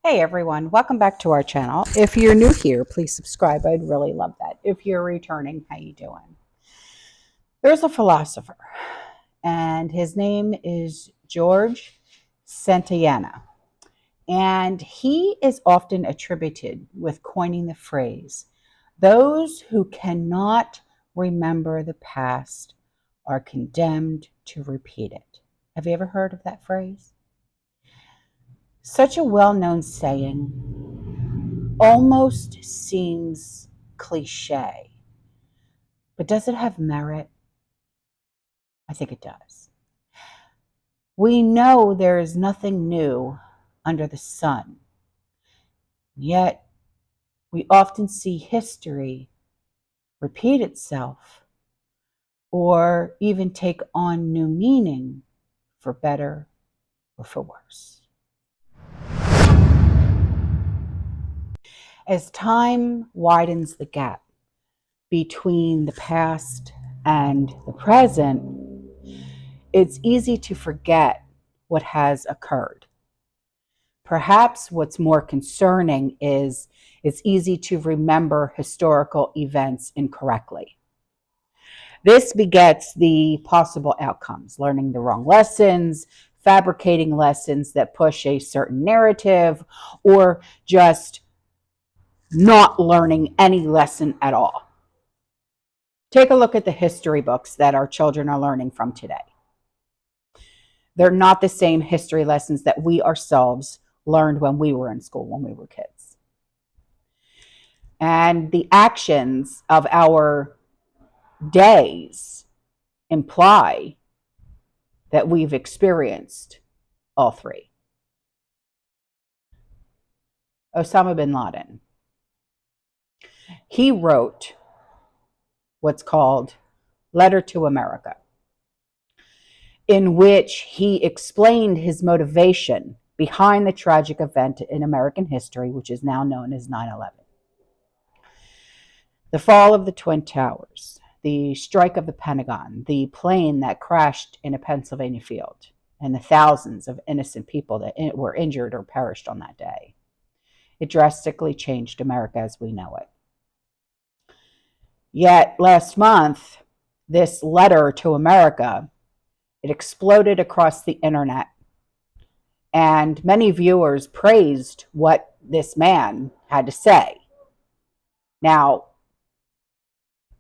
Hey everyone, welcome back to our channel. If you're new here, please subscribe. I'd really love that. If you're returning, how you doing? There's a philosopher, and his name is George Santayana. And he is often attributed with coining the phrase, those who cannot remember the past are condemned to repeat it. Have you ever heard of that phrase? Such a well-known saying almost seems cliche, but does it have merit? I think it does. We know there is nothing new under the sun, yet we often see history repeat itself or even take on new meaning for better or for worse. As time widens the gap between the past and the present, it's easy to forget what has occurred. Perhaps what's more concerning is it's easy to remember historical events incorrectly. This begets the possible outcomes, learning the wrong lessons, fabricating lessons that push a certain narrative, or just not learning any lesson at all. Take a look at the history books that our children are learning from today. They're not the same history lessons that we ourselves learned when we were in school, when we were kids. And the actions of our days imply that we've experienced all three. Osama bin Laden. He wrote what's called Letter to America, in which he explained his motivation behind the tragic event in American history, which is now known as 9/11. The fall of the Twin Towers, the strike of the Pentagon, the plane that crashed in a Pennsylvania field, and the thousands of innocent people that were injured or perished on that day. It drastically changed America as we know it. Yet last month, this letter to America, it exploded across the internet, and many viewers praised what this man had to say. Now,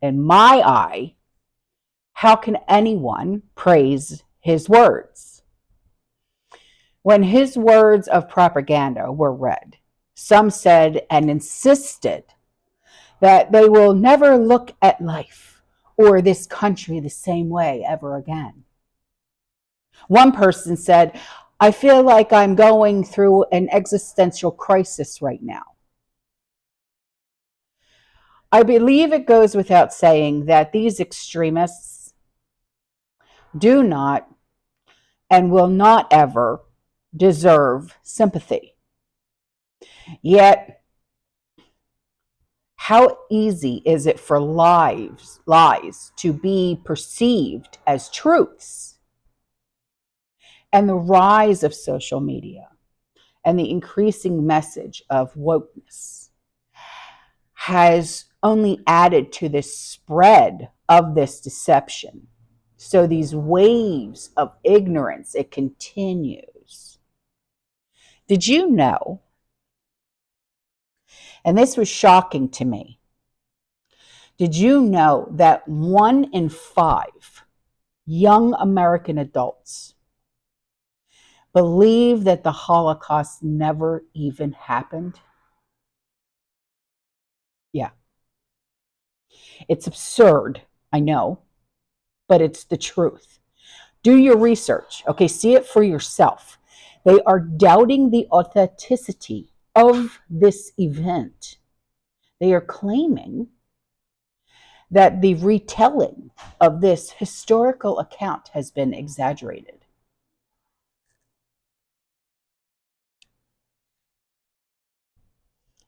in my eye, how can anyone praise his words? When his words of propaganda were read, some said and insisted that they will never look at life or this country the same way ever again. One person said, I feel like I'm going through an existential crisis right now. I believe it goes without saying that these extremists do not and will not ever deserve sympathy. Yet, how easy is it for lies to be perceived as truths? And the rise of social media and the increasing message of wokeness has only added to this spread of this deception. So these waves of ignorance, it continues. Did you know, and this was shocking to me, did you know that 1 in 5 young American adults believe that the Holocaust never even happened? Yeah. It's absurd, I know, but it's the truth. Do your research, okay? See it for yourself. They are doubting the authenticity of this event. They are claiming that the retelling of this historical account has been exaggerated.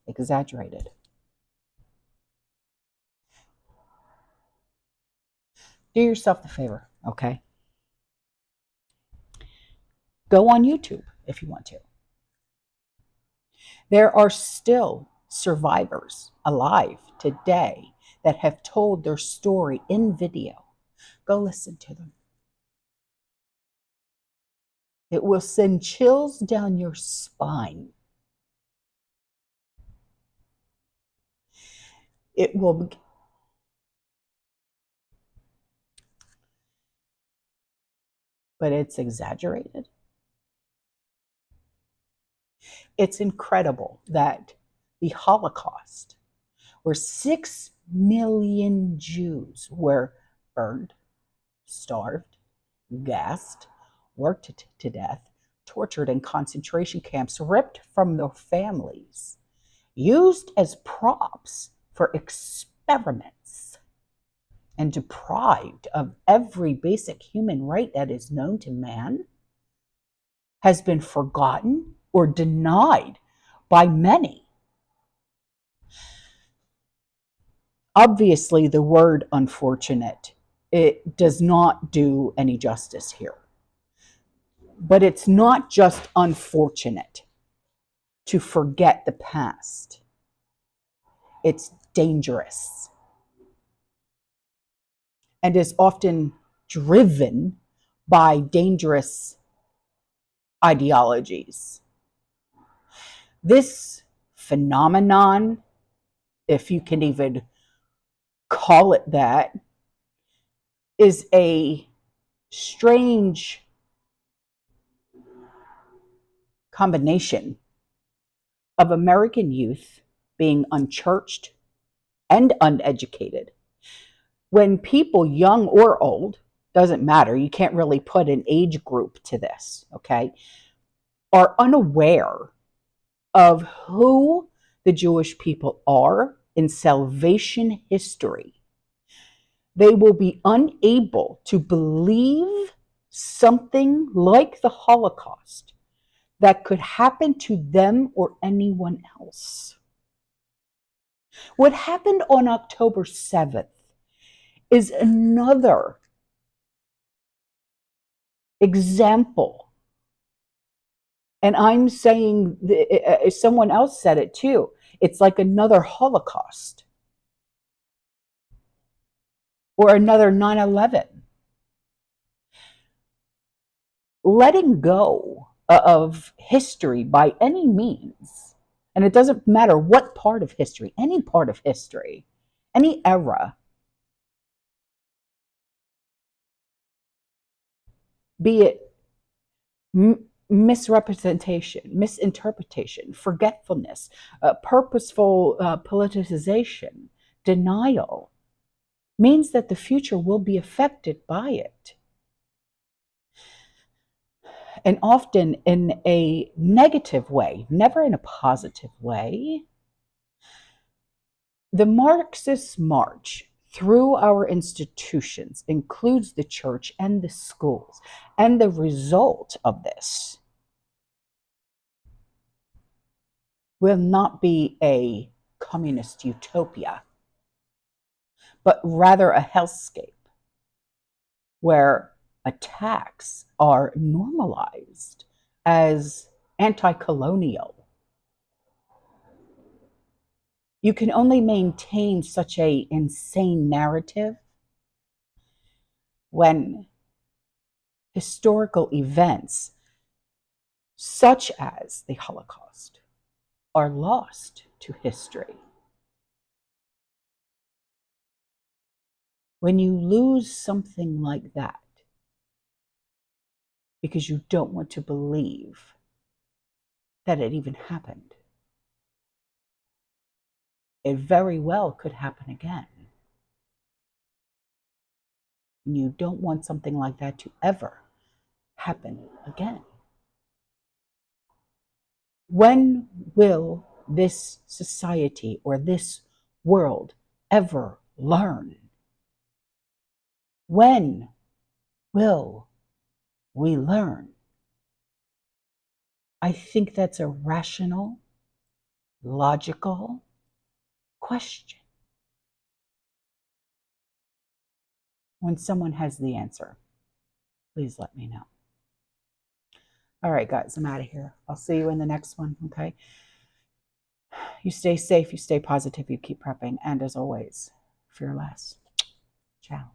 Exaggerated. Do yourself the favor, okay? Go on YouTube if you want to. There are still survivors alive today that have told their story in video. Go listen to them. It will send chills down your spine. It will, but it's exaggerated. It's incredible that the Holocaust, where 6 million Jews were burned, starved, gassed, worked to death, tortured in concentration camps, ripped from their families, used as props for experiments, and deprived of every basic human right that is known to man, has been forgotten or denied by many. Obviously, the word unfortunate, it does not do any justice here. But it's not just unfortunate to forget the past. It's dangerous and is often driven by dangerous ideologies. This phenomenon, if you can even call it that, is a strange combination of American youth being unchurched and uneducated. When people, young or old, doesn't matter, you can't really put an age group to this, okay, are unaware of who the Jewish people are in salvation history, they will be unable to believe something like the Holocaust that could happen to them or anyone else. What happened on October 7th is another example. And I'm saying, someone else said it too, it's like another Holocaust or another 9/11. Letting go of history by any means, and it doesn't matter what part of history, any part of history, any era, be it misrepresentation, misinterpretation, forgetfulness, purposeful politicization, denial, means that the future will be affected by it. And often in a negative way, never in a positive way. The Marxist March through our institutions includes the church and the schools. And the result of this will not be a communist utopia, but rather a hellscape where attacks are normalized as anti-colonial. You can only maintain such an insane narrative when historical events such as the Holocaust are lost to history. When you lose something like that because you don't want to believe that it even happened, it very well could happen again. And you don't want something like that to ever happen again. When will this society or this world ever learn? When will we learn? I think that's a rational, logical question. When someone has the answer, please let me know. All right, guys, I'm out of here. I'll see you in the next one, okay? You stay safe, you stay positive, you keep prepping, and as always, fear less. Ciao.